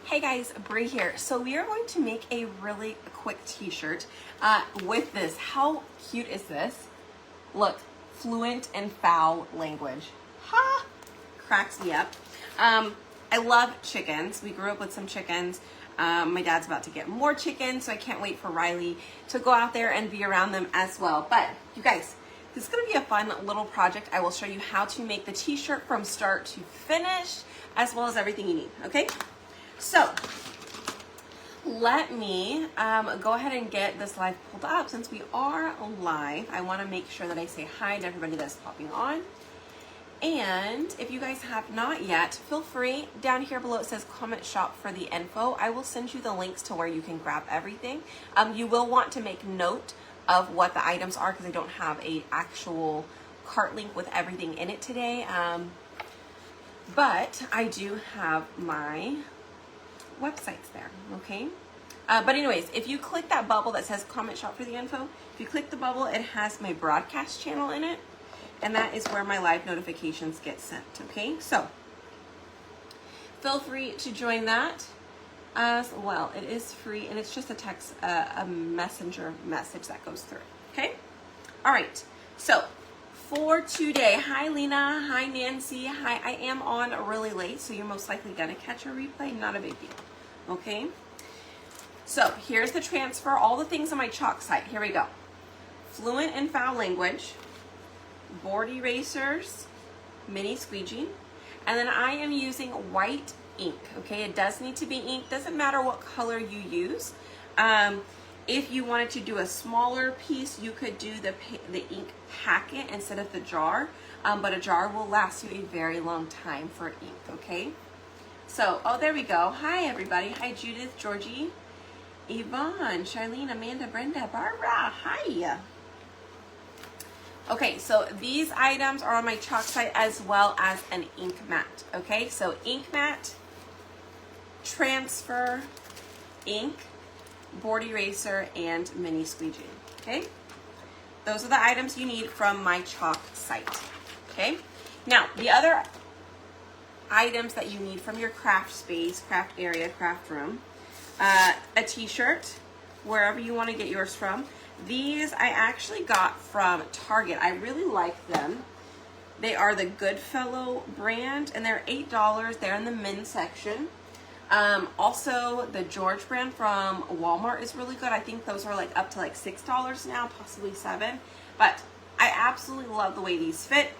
Hey guys, Bree here. So we are going to make a really quick t-shirt with this. How cute is this? Look, fluent and foul language. Ha! Cracks me up. I love chickens. We grew up with some chickens. My dad's about to get more chickens, so I can't wait for Riley to go out there and be around them as well. But you guys, this is going to be a fun little project. I will show you how to make the t-shirt from start to finish, as well as everything you need, okay? So let me go ahead and get this live pulled up. Since we are live, I want to make sure that I say hi to everybody that's popping on. And if you guys have not yet, feel free, down here below it says comment shop for the info. I will send you the links to where you can grab everything. You will want to make note of what the items are because I don't have a actual cart link with everything in it today. But I do have my websites there, okay? But anyways, if you click that bubble that says comment shop for the info, if you click the bubble, it has my broadcast channel in it, and that is where my live notifications get sent, okay? So feel free to join that as well. It is free, and it's just a text, a messenger message that goes through, okay? All right, so for today, hi Lena, hi Nancy, hi, I am on really late, so you're most likely gonna catch a replay, not a big deal, okay? So here's the transfer, all the things on my chalk site, here we go. Fluent and foul language, board erasers, mini squeegee, and then I am using white ink, okay? It does need to be ink, doesn't matter what color you use. If you wanted to do a smaller piece, you could do the ink packet instead of the jar, but a jar will last you a very long time for ink, okay? So, oh, there we go. Hi, everybody. Hi, Judith, Georgie, Yvonne, Charlene, Amanda, Brenda, Barbara. Hi. Okay, so these items are on my chalk site as well as an ink mat, okay? So ink mat, transfer, ink, board eraser, and mini squeegee, okay? Those are the items you need from my chalk site, okay? Now, the other items that you need from your craft space, craft area, craft room, a t-shirt, wherever you want to get yours from. These I actually got from Target. I really like them. They are the Goodfellow brand, and they're $8. They're in the men's section. Also, the George brand from Walmart is really good. I think those are like up to like $6 now, possibly $7. But I absolutely love the way these fit.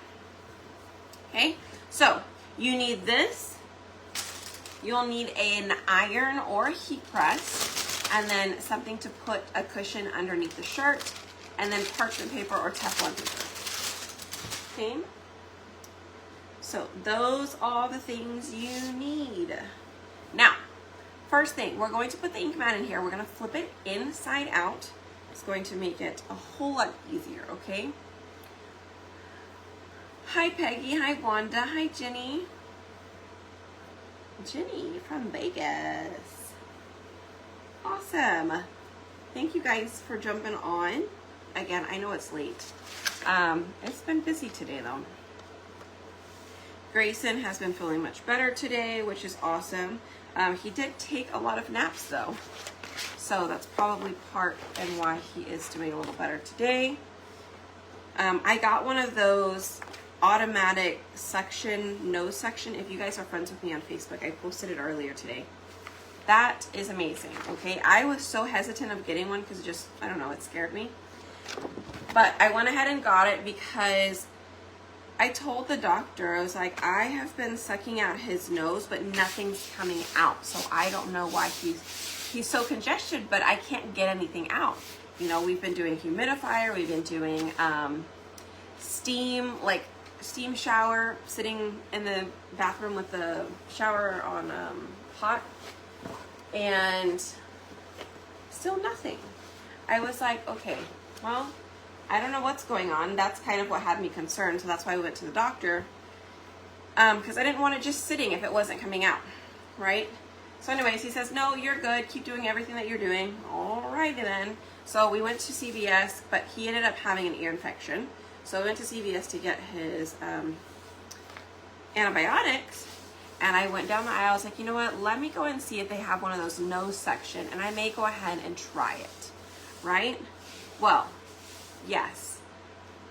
Okay, so you need this. You'll need an iron or a heat press, and then something to put a cushion underneath the shirt, and then parchment paper or Teflon paper. Okay, so those are the things you need. Now, first thing, we're going to put the ink mat in here. We're going to flip it inside out. It's going to make it a whole lot easier, okay? Hi, Peggy. Hi, Wanda. Hi, Jenny. Jenny from Vegas. Awesome. Thank you guys for jumping on. Again, I know it's late. It's been busy today, though. Grayson has been feeling much better today, which is awesome. He did take a lot of naps though, so that's probably part and why he is doing a little better today. I got one of those automatic suction, nose suction. If you guys are friends with me on Facebook, I posted it earlier today. That is amazing, okay? I was so hesitant of getting one because just, I don't know, it scared me. But I went ahead and got it because I told the doctor, I was like, I have been sucking out his nose, but nothing's coming out. So I don't know why he's so congested, but I can't get anything out. You know, we've been doing humidifier, we've been doing steam shower, sitting in the bathroom with the shower on hot, and still nothing. I was like, okay, well, I don't know what's going on. That's kind of what had me concerned, so that's why we went to the doctor, because I didn't want it just sitting if it wasn't coming out, right? So anyways, he says, no, you're good. Keep doing everything that you're doing. Alrighty then. So we went to CVS, but he ended up having an ear infection. So we went to CVS to get his antibiotics, and I went down the aisle. I was like, you know what? Let me go and see if they have one of those nose section, and I may go ahead and try it, right? Well, yes,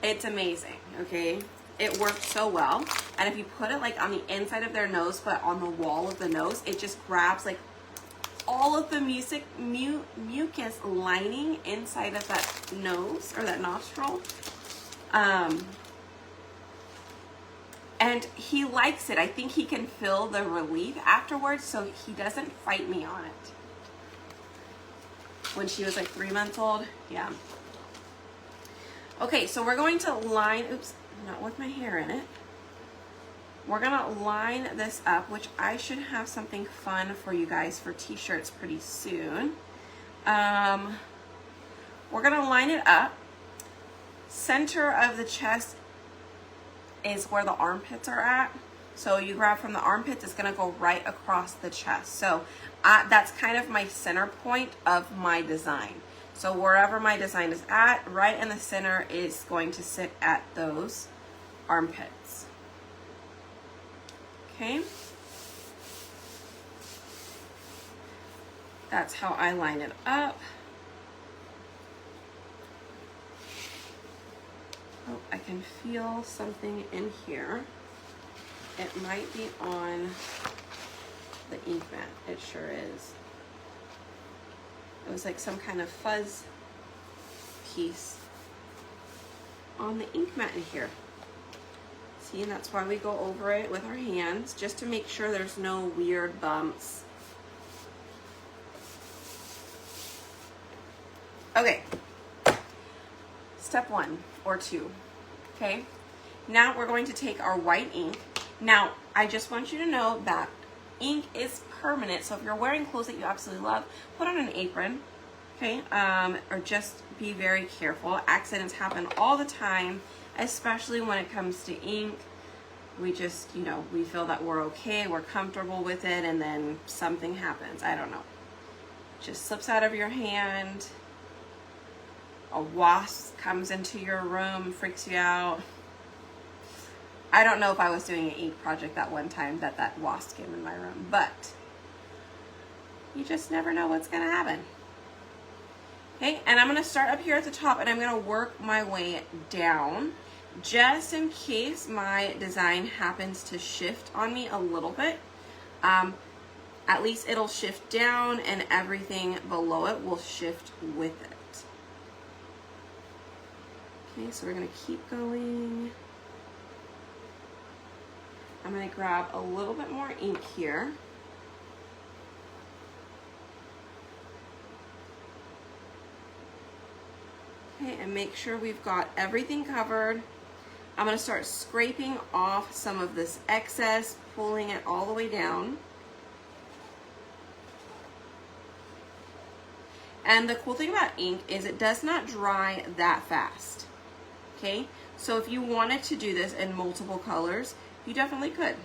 it's amazing, okay? It worked so well. And if you put it like on the inside of their nose, but on the wall of the nose, it just grabs like all of the mucus lining inside of that nose or that nostril. And he likes it. I think he can feel the relief afterwards, so he doesn't fight me on it. When she was like 3 months old, yeah. Okay, so we're going to line, oops, not with my hair in it. We're gonna line this up, which I should have something fun for you guys for t-shirts pretty soon. We're gonna line it up. Center of the chest is where the armpits are at. So you grab from the armpits, it's gonna go right across the chest. So that's kind of my center point of my design. So wherever my design is at, right in the center is going to sit at those armpits. Okay. That's how I line it up. Oh, I can feel something in here. It might be on the ink mat. It sure is. It was like some kind of fuzz piece on the ink mat in here. See, and that's why we go over it with our hands, just to make sure there's no weird bumps. Okay, step 1 or 2, okay? Now we're going to take our white ink. Now, I just want you to know that ink is permanent, so if you're wearing clothes that you absolutely love, put on an apron, okay? Or just be very careful. Accidents happen all the time, especially when it comes to ink. We just, you know, we feel that we're okay, we're comfortable with it, and then something happens. I don't know. Just slips out of your hand. A wasp comes into your room, freaks you out. I don't know if I was doing an ink project that one time that wasp came in my room, but you just never know what's gonna happen. Okay, and I'm gonna start up here at the top, and I'm gonna work my way down, just in case my design happens to shift on me a little bit. At least it'll shift down, and everything below it will shift with it. Okay, so we're gonna keep going. I'm gonna grab a little bit more ink here. Okay, and make sure we've got everything covered. I'm gonna start scraping off some of this excess, pulling it all the way down. And the cool thing about ink is it does not dry that fast, okay? So if you wanted to do this in multiple colors, you definitely could.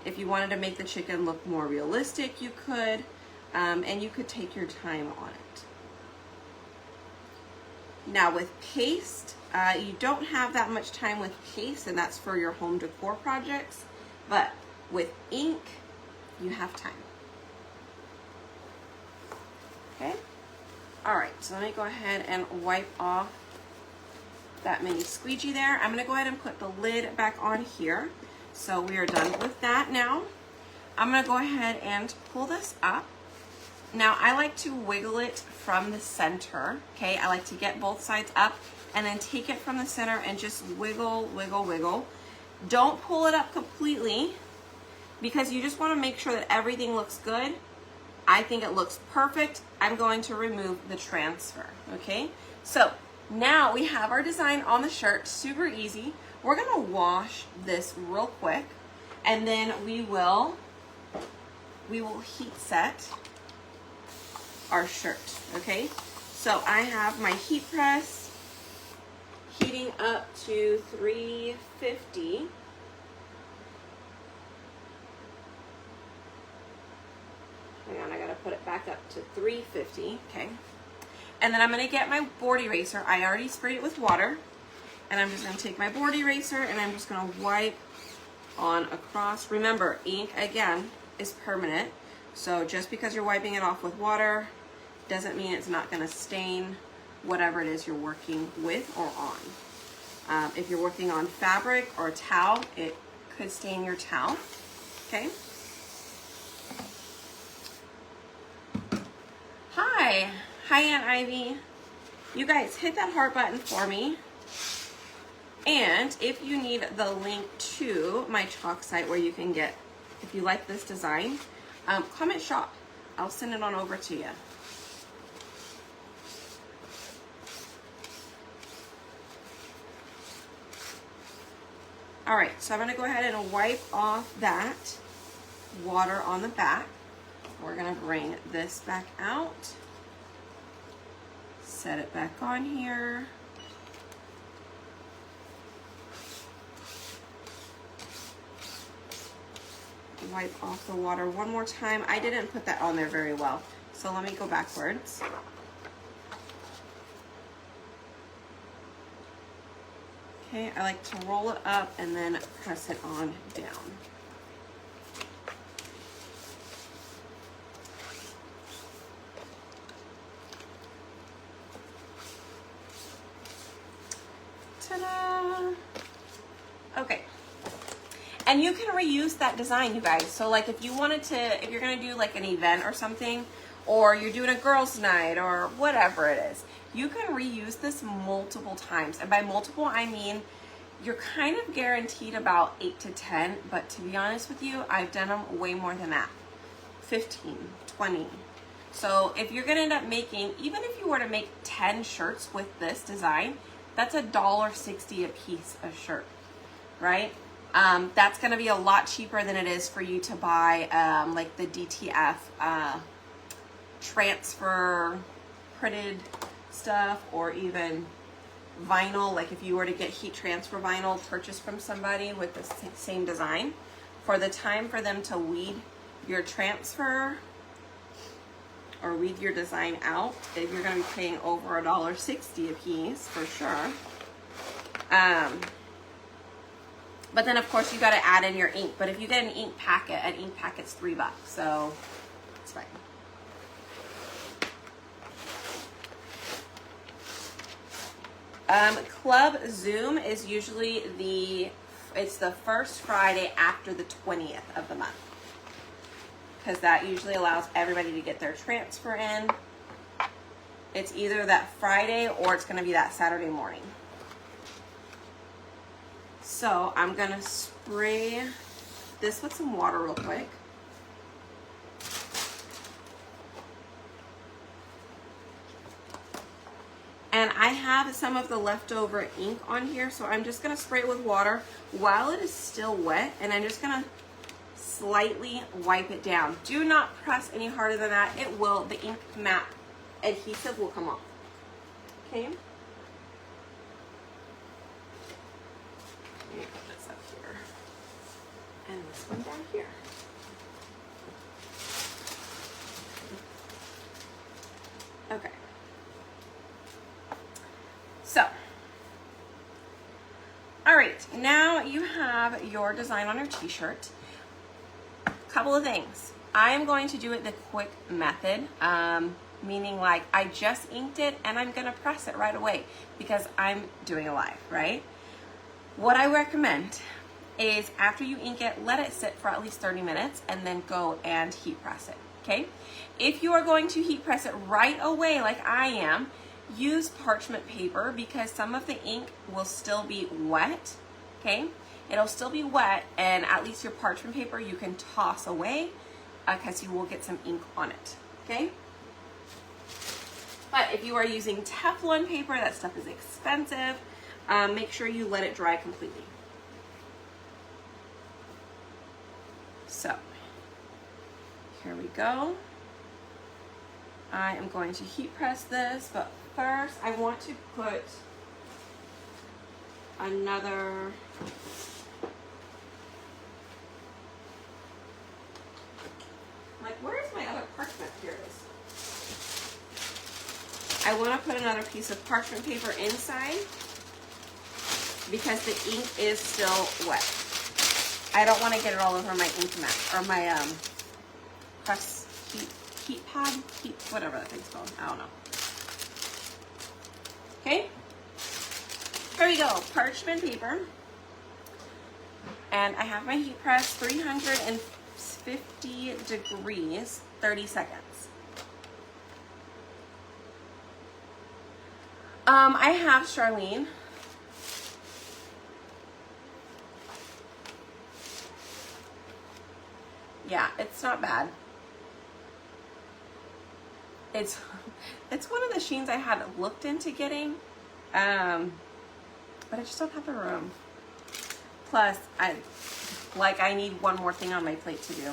If you wanted to make the chicken look more realistic, you could, and you could take your time on it. Now with paste, you don't have that much time with paste, and that's for your home decor projects, but with ink, you have time. Okay? All right, so let me go ahead and wipe off that mini squeegee there. I'm gonna go ahead and put the lid back on here. So we are done with that now. I'm gonna go ahead and pull this up. Now I like to wiggle it from the center, okay? I like to get both sides up and then take it from the center and just wiggle, wiggle, wiggle. Don't pull it up completely because you just wanna make sure that everything looks good. I think it looks perfect. I'm going to remove the transfer, okay? So now we have our design on the shirt, super easy. We're gonna wash this real quick, and then we will heat set our shirt, okay? So I have my heat press heating up to 350. Hang on, I gotta put it back up to 350, okay? And then I'm gonna get my board eraser. I already sprayed it with water. And I'm just gonna take my board eraser and I'm just gonna wipe on across. Remember, ink again is permanent, so just because you're wiping it off with water doesn't mean it's not going to stain whatever it is you're working with or on. If you're working on fabric or a towel, it could stain your towel. Okay. Hi Aunt Ivy. You guys hit that heart button for me. And if you need the link to my chalk site where you can get, if you like this design, comment shop. I'll send it on over to you. All right, so I'm gonna go ahead and wipe off that water on the back. We're gonna bring this back out, set it back on here. Wipe off the water one more time. I didn't put that on there very well, so let me go backwards. Okay, I like to roll it up and then press it on down. Ta-da! Okay. And you can reuse that design, you guys. So like if you wanted to, if you're gonna do like an event or something, or you're doing a girls' night or whatever it is, you can reuse this multiple times. And by multiple, I mean, you're kind of guaranteed about 8 to 10, but to be honest with you, I've done them way more than that. 15, 20. So if you're gonna end up making, even if you were to make 10 shirts with this design, that's $1.60 a piece a shirt, right? That's gonna be a lot cheaper than it is for you to buy like the DTF transfer printed stuff, or even vinyl. Like if you were to get heat transfer vinyl purchased from somebody with the same design, for the time for them to weed your transfer or weed your design out, if you're going to be paying over $1.60 a piece for sure. But then of course you got to add in your ink. But if you get an ink packet's $3, so it's fine. Club Zoom is usually it's the first Friday after the 20th of the month, because that usually allows everybody to get their transfer in. It's either that Friday or it's going to be that Saturday morning. So I'm going to spray this with some water real quick. And I have some of the leftover ink on here, so I'm just going to spray it with water while it is still wet, and I'm just going to slightly wipe it down. Do not press any harder than that. It will, the ink mat adhesive will come off. Okay? Let me put this up here. And this one down here. Okay. So, all right, now you have your design on your t-shirt. Couple of things. I am going to do it the quick method, meaning like I just inked it and I'm gonna press it right away because I'm doing a live, right? What I recommend is after you ink it, let it sit for at least 30 minutes and then go and heat press it, okay? If you are going to heat press it right away like I am, use parchment paper because some of the ink will still be wet, okay? It'll still be wet, and at least your parchment paper you can toss away because you will get some ink on it, okay? But if you are using Teflon paper, that stuff is expensive. Make sure you let it dry completely. So, here we go. I am going to heat press this, but first I want to put another where's my other parchment? Here it is. I want to put another piece of parchment paper inside because the ink is still wet. I don't want to get it all over my ink mat or my press heat pad, whatever that thing's called. I don't know. Okay, there we go, parchment paper. And I have my heat press, 350 degrees, 30 seconds. I have Charlene. Yeah, it's not bad. It's one of the sheens I had looked into getting, but I just don't have the room. Plus, I need one more thing on my plate to do.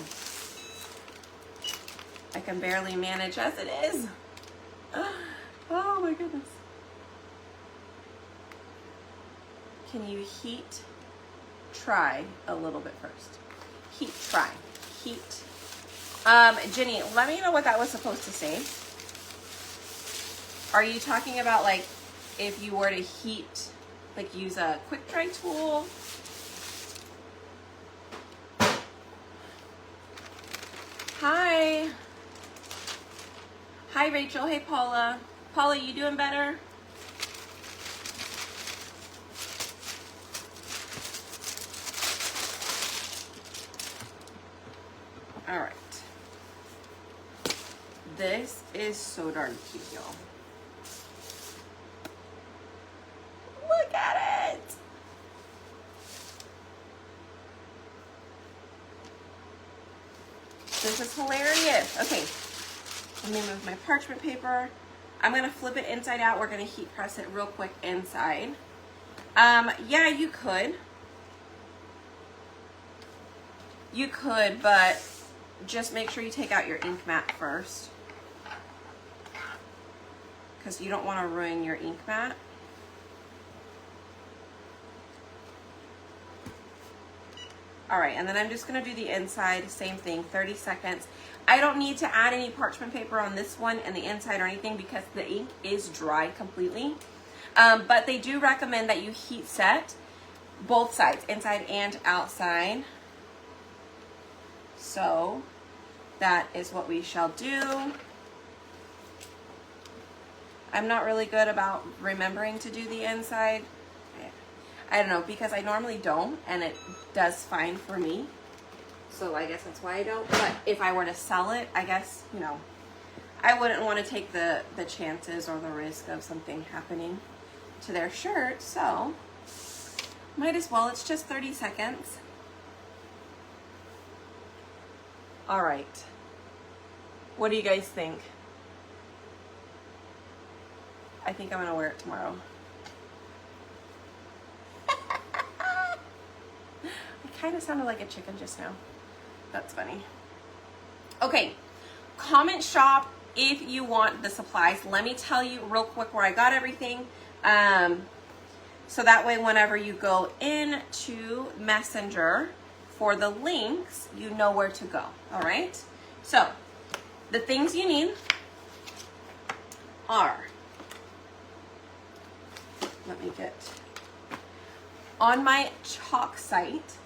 I can barely manage as it is. Oh my goodness. Can you heat try a little bit first? Heat try. Heat. Jenny, let me know what that was supposed to say. Are you talking about like if you were to heat, like use a quick dry tool? Hi. Hi, Rachel. Hey, Paula. Paula, you doing better? All right. This is so darn cute, y'all. Look at it. This is hilarious. Okay, let me move my parchment paper. I'm gonna flip it inside out. We're gonna heat press it real quick inside. Yeah, you could. You could, but just make sure you take out your ink mat first, because you don't want to ruin your ink mat. All right, and then I'm just gonna do the inside, same thing, 30 seconds. I don't need to add any parchment paper on this one and the inside or anything because the ink is dry completely. But they do recommend that you heat set both sides, inside and outside. So that is what we shall do. I'm not really good about remembering to do the inside. I don't know, because I normally don't, and it does fine for me. So I guess that's why I don't. But if I were to sell it, I guess, you know, I wouldn't want to take the chances or the risk of something happening to their shirt. So might as well. It's just 30 seconds. All right. What do you guys think? I think I'm going to wear it tomorrow. I kind of sounded like a chicken just now. That's funny. Okay, comment shop if you want the supplies. Let me tell you real quick where I got everything. So that way whenever you go into Messenger for the links, you know where to go, all right? So the things you need are, let me get, on my chalk site,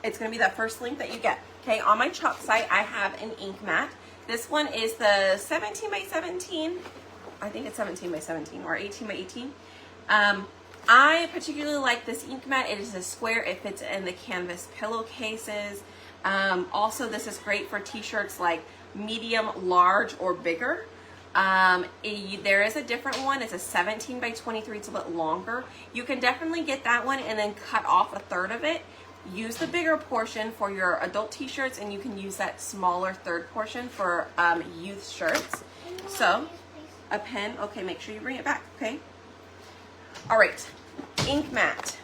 it's gonna be that first link that you get. Okay, on my chalk site, I have an ink mat. This one is the 17 by 17. I think it's 17 by 17 or 18 by 18. I particularly like this ink mat. It is a square. It fits in the canvas pillowcases. Also, this is great for t-shirts like medium, large, or bigger. There is a different one. It's a 17 by 23. It's a bit longer. You can definitely get that one and then cut off a third of it. Use the bigger portion for your adult t-shirts, and you can use that smaller third portion for youth shirts. So, a pen. Okay, make sure you bring it back, okay? All right, ink mat.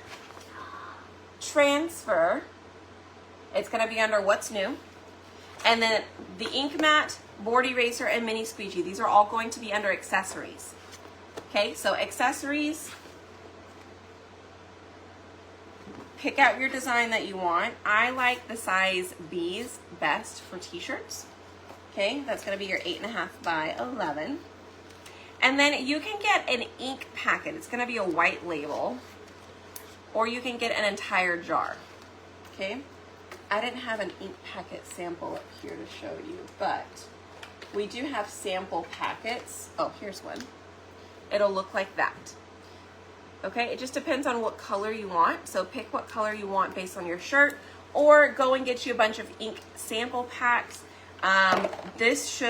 Transfer. It's gonna be under what's new. And then the ink mat, board eraser, and mini squeegee. These are all going to be under accessories. Okay, so accessories. Pick out your design that you want. I like the size B's best for t-shirts. Okay, that's gonna be your 8.5 by 11. And then you can get an ink packet. It's gonna be a white label, or you can get an entire jar. okay? I didn't have an ink packet sample up here to show you, but we do have sample packets. Oh, here's one. It'll look like that. Okay, it just depends on what color you want. So pick what color you want based on your shirt, or go and get you a bunch of ink sample packs. This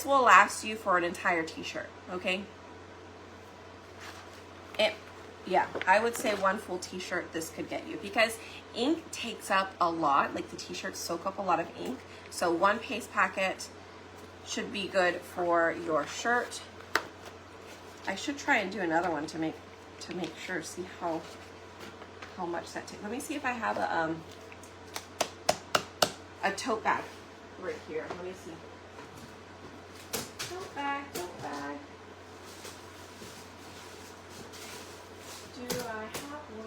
will last you for an entire t-shirt, okay? Yeah, I would say one full t-shirt this could get you, because ink takes up a lot, like the t-shirts soak up a lot of ink. So one paste packet should be good for your shirt. I should try and do another one to make sure, see how much that takes. Let me see if I have a tote bag right here. Let me see. Tote bag, tote bag. Do I have one?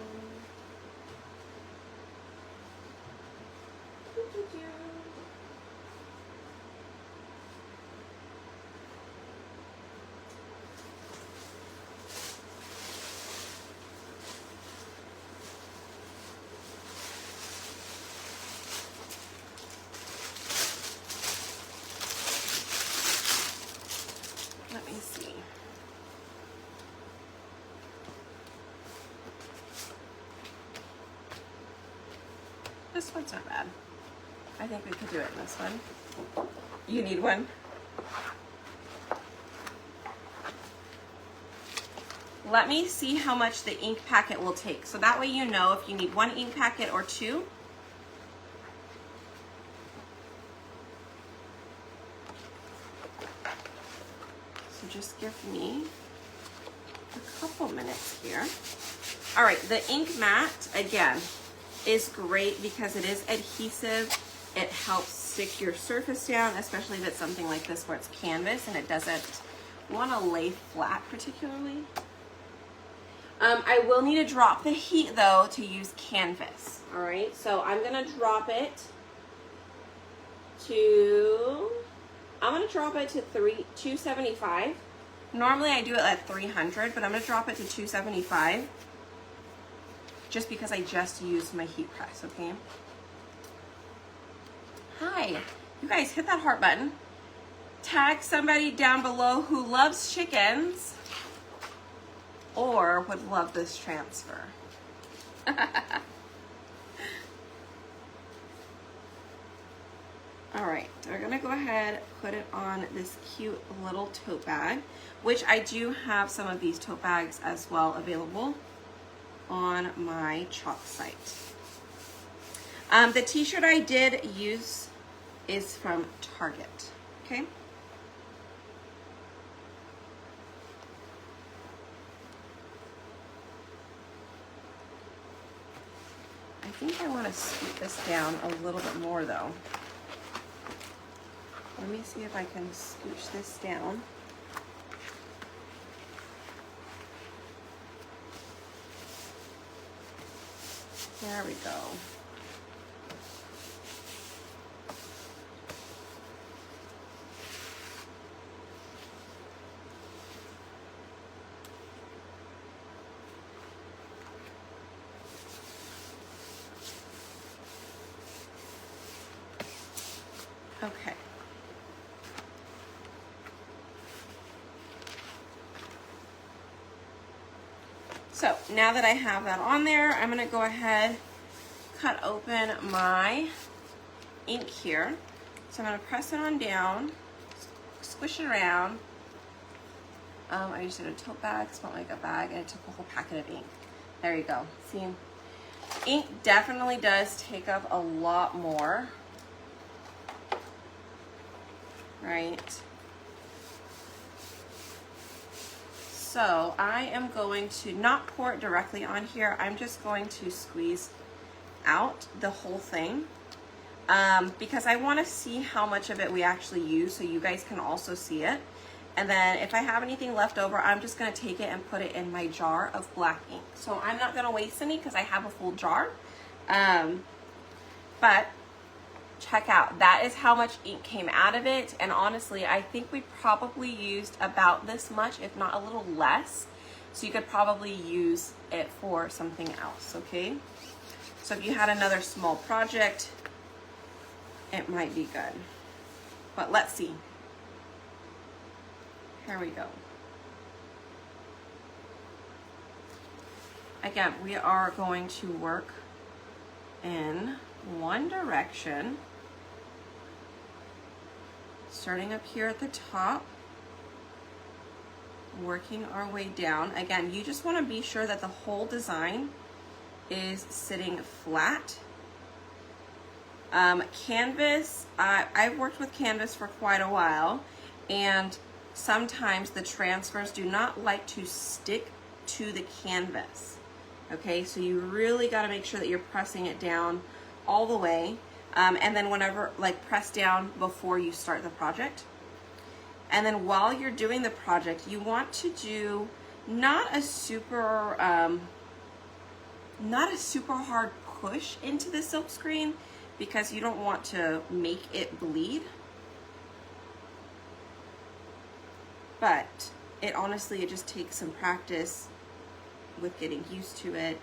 Let me see. This one's not bad. I think we could do it in this one. You need one? Let me see how much the ink packet will take. So that way you know if you need one ink packet or two. So just give me a couple minutes here. All right, the ink mat, again, is great because it is adhesive. It helps stick your surface down, especially if it's something like this where it's canvas and it doesn't want to lay flat particularly. I will need to drop the heat though to use canvas. All right, so I'm gonna drop it to 275. Normally I do it at 300, but I'm gonna drop it to 275 just because I just used my heat press, okay? Hi, you guys hit that heart button. Tag somebody down below who loves chickens or would love this transfer. All right, we're gonna go ahead, put it on this cute little tote bag, which I do have some of these tote bags as well available on my chalk site. The t-shirt I did use is from Target, okay? I think I want to scoot this down a little bit more though. Let me see if I can scooch this down. There we go. Okay. So now that I have that on there, I'm gonna go ahead, cut open my ink here. So I'm gonna press it on down, squish it around. I just did a tote bag, smelled like a bag, and it took a whole packet of ink. There you go. See, ink definitely does take up a lot more, right? So I am going to not pour it directly on here. I'm just going to squeeze out the whole thing because I want to see how much of it we actually use so you guys can also see it. And then if I have anything left over, I'm just going to take it and put it in my jar of black ink. So I'm not going to waste any because I have a full jar. But check out, that is how much ink came out of it. And honestly, I think we probably used about this much, if not a little less. So you could probably use it for something else, okay? So if you had another small project, it might be good. But let's see. Here we go. Again, we are going to work in one direction, starting up here at the top, working our way down. Again, you just want to be sure that the whole design is sitting flat. Canvas, I've worked with canvas for quite a while, and sometimes the transfers do not like to stick to the canvas. Okay, so you really got to make sure that you're pressing it down all the way, and then whenever, like, press down before you start the project. And then while you're doing the project, you want to do not a super hard push into the silk screen, because you don't want to make it bleed. But it honestly, it just takes some practice with getting used to it.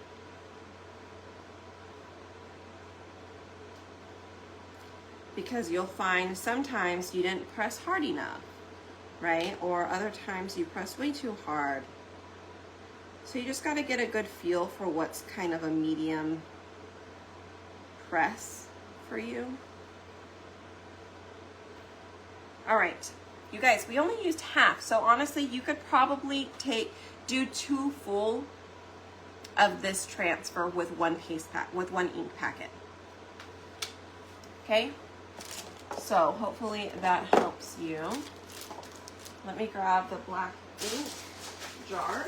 Because you'll find sometimes you didn't press hard enough, right? Or other times you press way too hard. So you just got to get a good feel for what's kind of a medium press for you. All right, you guys, we only used half, so honestly you could probably do 2 full of this transfer with one ink packet. Okay, so hopefully that helps you. Let me grab the black ink jar.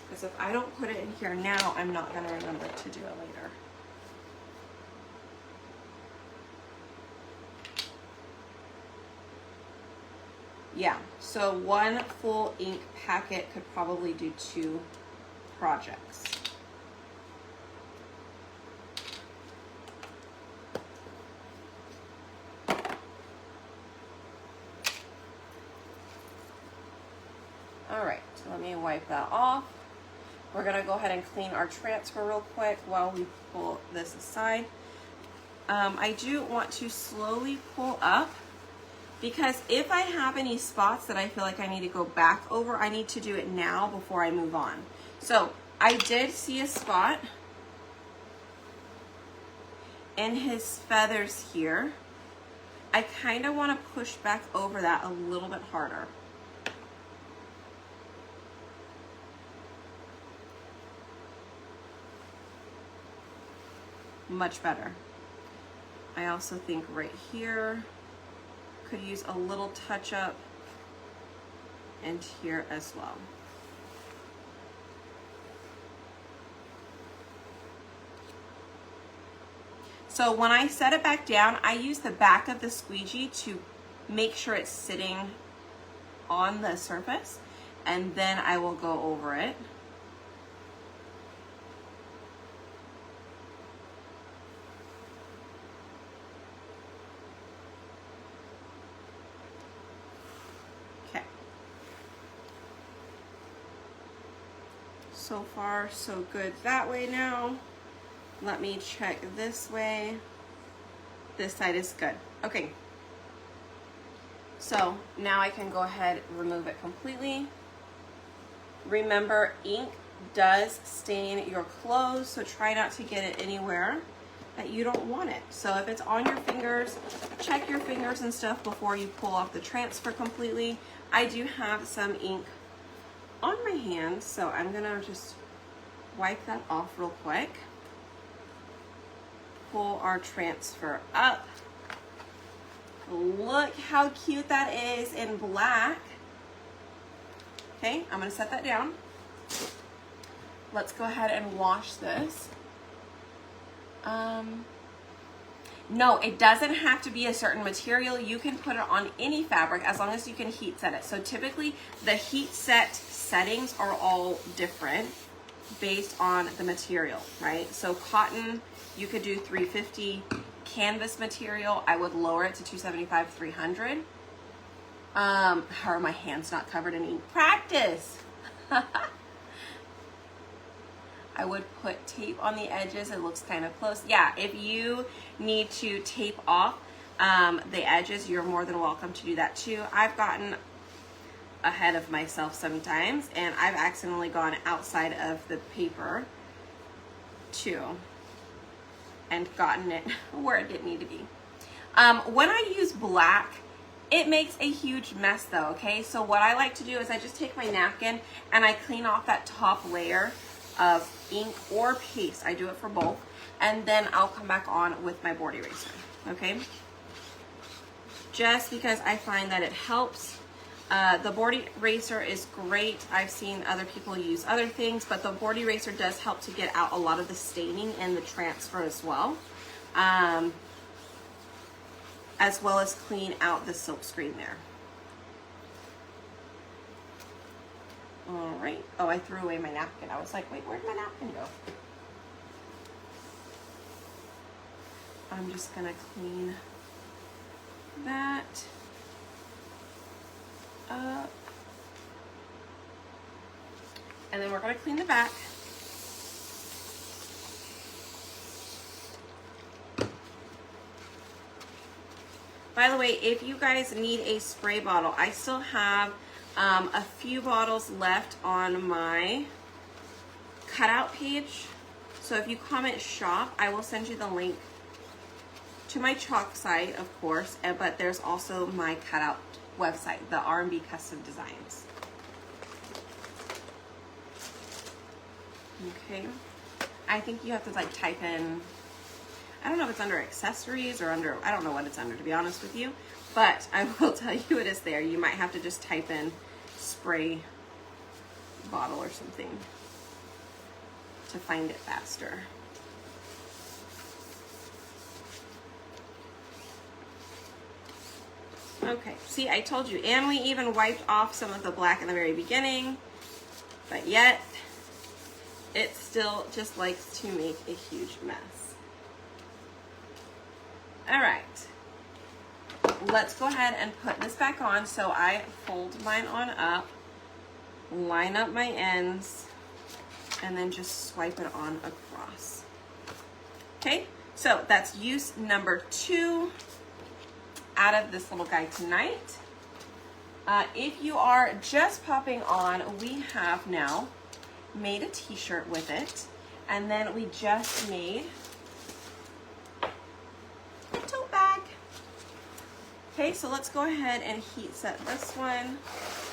Because if I don't put it in here now, I'm not going to remember to do it later. Yeah, so 1 full ink packet could probably do 2 projects. All right, so let me wipe that off. We're gonna go ahead and clean our transfer real quick while we pull this aside. I do want to slowly pull up, because if I have any spots that I feel like I need to go back over, I need to do it now before I move on. So I did see a spot in his feathers here. I kind of want to push back over that a little bit harder. Much better. I also think right here could use a little touch up, and here as well. So when I set it back down, I use the back of the squeegee to make sure it's sitting on the surface, and then I will go over it. So far, so good that way now. Let me check this way. This side is good. Okay. So now I can go ahead and remove it completely. Remember, ink does stain your clothes, so try not to get it anywhere that you don't want it. So if it's on your fingers, check your fingers and stuff before you pull off the transfer completely. I do have some ink on my hands, so I'm gonna just wipe that off real quick. Pull our transfer up. Look how cute that is in black. Okay, I'm gonna set that down. Let's go ahead and wash this. No, it doesn't have to be a certain material. You can put it on any fabric as long as you can heat set it. So typically the heat set settings are all different based on the material, right? So cotton, you could do 350. Canvas material, I would lower it to 275, 300. How are my hands not covered in ink? Practice. I would put tape on the edges. It looks kind of close. Yeah, if you need to tape off the edges, you're more than welcome to do that too. I've gotten ahead of myself sometimes, and I've accidentally gone outside of the paper too and gotten it where it didn't need to be. When I use black, it makes a huge mess though, okay? So what I like to do is I just take my napkin and I clean off that top layer of ink or paste. I do it for both. And then I'll come back on with my board eraser, okay? Just because I find that it helps. The board eraser is great. I've seen other people use other things, but the board eraser does help to get out a lot of the staining and the transfer as well. As well as clean out the silk screen there. All right. Oh, I threw away my napkin. I was like, wait, where'd my napkin go? I'm just gonna clean that up. And then we're gonna clean the back. By the way, if you guys need a spray bottle, I still have a few bottles left on my cutout page. So if you comment shop, I will send you the link to my chalk site, of course, but there's also my cutout website, the R&B Custom Designs. Okay, I think you have to like type in, I don't know if it's under accessories or under, I don't know what it's under, to be honest with you, but I will tell you it is there. You might have to just type in spray bottle or something to find it faster. Okay, see, I told you, and we even wiped off some of the black in the very beginning, but yet it still just likes to make a huge mess. All right, let's go ahead and put this back on. So I fold mine on up, line up my ends, and then just swipe it on across. Okay, so that's use number 2 out of this little guy tonight. If you are just popping on, we have now made a t-shirt with it, and then we just made a tote bag. Okay, so let's go ahead and heat set this one.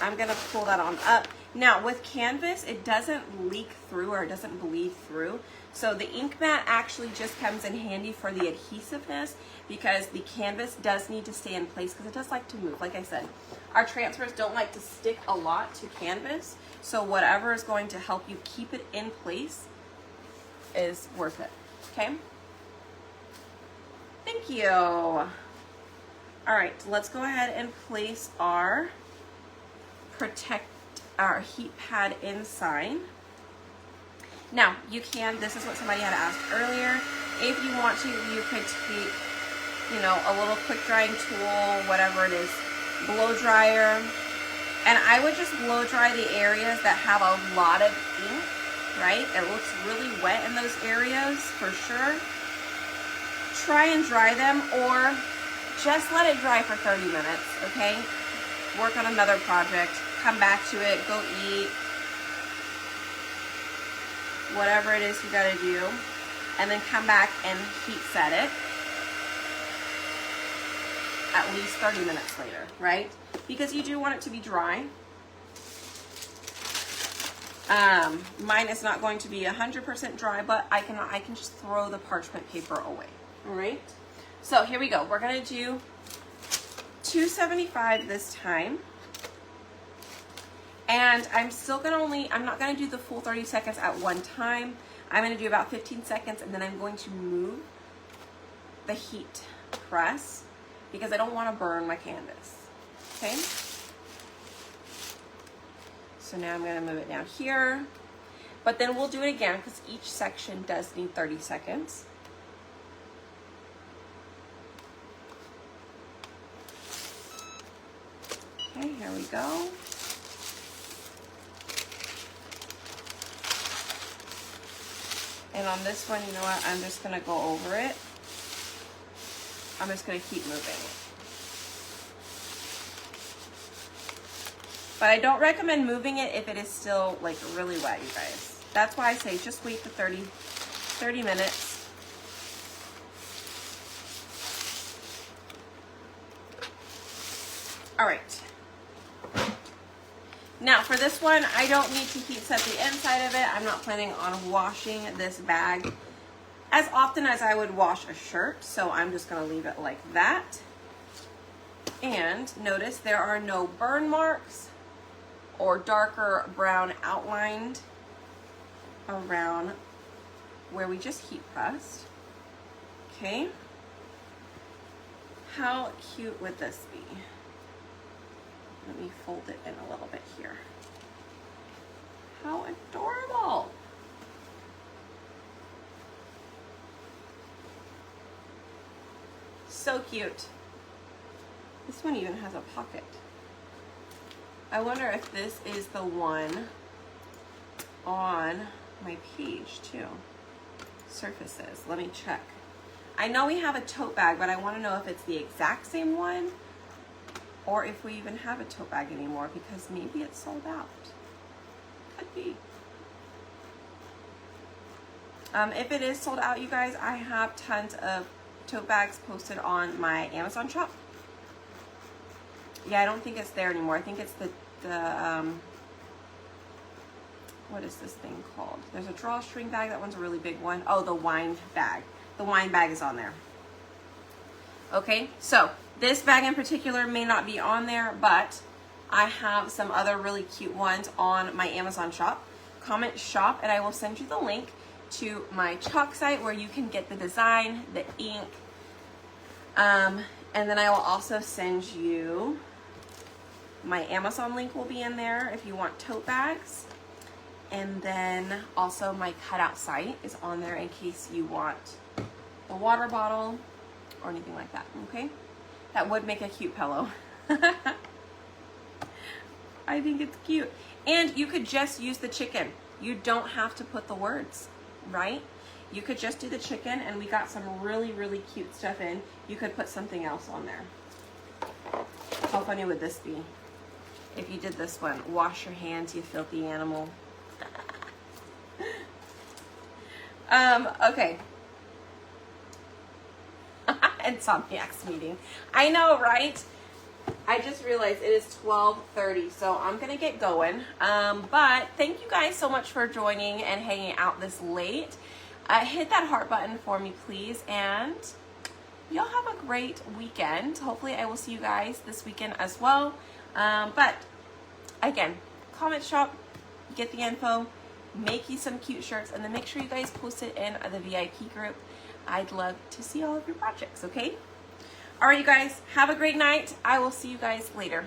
I'm gonna pull that on up. Now with canvas, it doesn't leak through or it doesn't bleed through. So the ink mat actually just comes in handy for the adhesiveness, because the canvas does need to stay in place because it does like to move. Like I said, our transfers don't like to stick a lot to canvas. So whatever is going to help you keep it in place is worth it, okay? Thank you. All right, let's go ahead and place our heat pad inside. Now, you can, this is what somebody had asked earlier, if you want to, you could take, you know, a little quick drying tool, whatever it is, blow dryer, and I would just blow dry the areas that have a lot of ink, right? It looks really wet in those areas, for sure. Try and dry them, or just let it dry for 30 minutes, okay? Work on another project, come back to it, go eat, whatever it is you gotta do, and then come back and heat set it at least 30 minutes later, right? Because you do want it to be dry. Mine is not going to be 100% dry, but I can just throw the parchment paper away, all right? So here we go. We're gonna do 275 this time. And I'm not gonna do the full 30 seconds at one time. I'm gonna do about 15 seconds, and then I'm going to move the heat press because I don't wanna burn my canvas, okay? So now I'm gonna move it down here, but then we'll do it again because each section does need 30 seconds. Okay, here we go. And on this one, you know what? I'm just gonna go over it. I'm just gonna keep moving. But I don't recommend moving it if it is still like really wet, you guys. That's why I say just wait for 30 minutes. All right. Now for this one, I don't need to heat set the inside of it. I'm not planning on washing this bag as often as I would wash a shirt, so I'm just gonna leave it like that. And notice there are no burn marks or darker brown outlined around where we just heat pressed. Okay. How cute would this be? Let me fold it in a little bit here. How adorable. So cute. This one even has a pocket. I wonder if this is the one on my page too. Surfaces. Let me check. I know we have a tote bag, but I want to know if it's the exact same one or if we even have a tote bag anymore, because maybe it's sold out. Could be. If it is sold out, you guys, I have tons of tote bags posted on my Amazon shop. Yeah, I don't think it's there anymore. I think it's the what is this thing called? There's a drawstring bag. That one's a really big one. Oh, the wine bag. The wine bag is on there. Okay, so this bag in particular may not be on there, but I have some other really cute ones on my Amazon shop. Comment shop, and I will send you the link to my chalk site where you can get the design, the ink, and then I will also send you my Amazon link will be in there if you want tote bags. And then also my cutout site is on there in case you want a water bottle or anything like that, okay? That would make a cute pillow. I think it's cute. And you could just use the chicken. You don't have to put the words, right? You could just do the chicken, and we got some really, really cute stuff in. You could put something else on there. How funny would this be? If you did this one, wash your hands, you filthy animal. Okay. Insomniacs meeting. I know, right? I just realized it is 12:30, so I'm gonna get going. But thank you guys so much for joining and hanging out this late. Hit that heart button for me, please, and y'all have a great weekend. Hopefully I will see you guys this weekend as well. But again, comment shop, get the info, make you some cute shirts, and then make sure you guys post it in the VIP group. I'd love to see all of your projects, okay? All right, you guys, have a great night. I will see you guys later.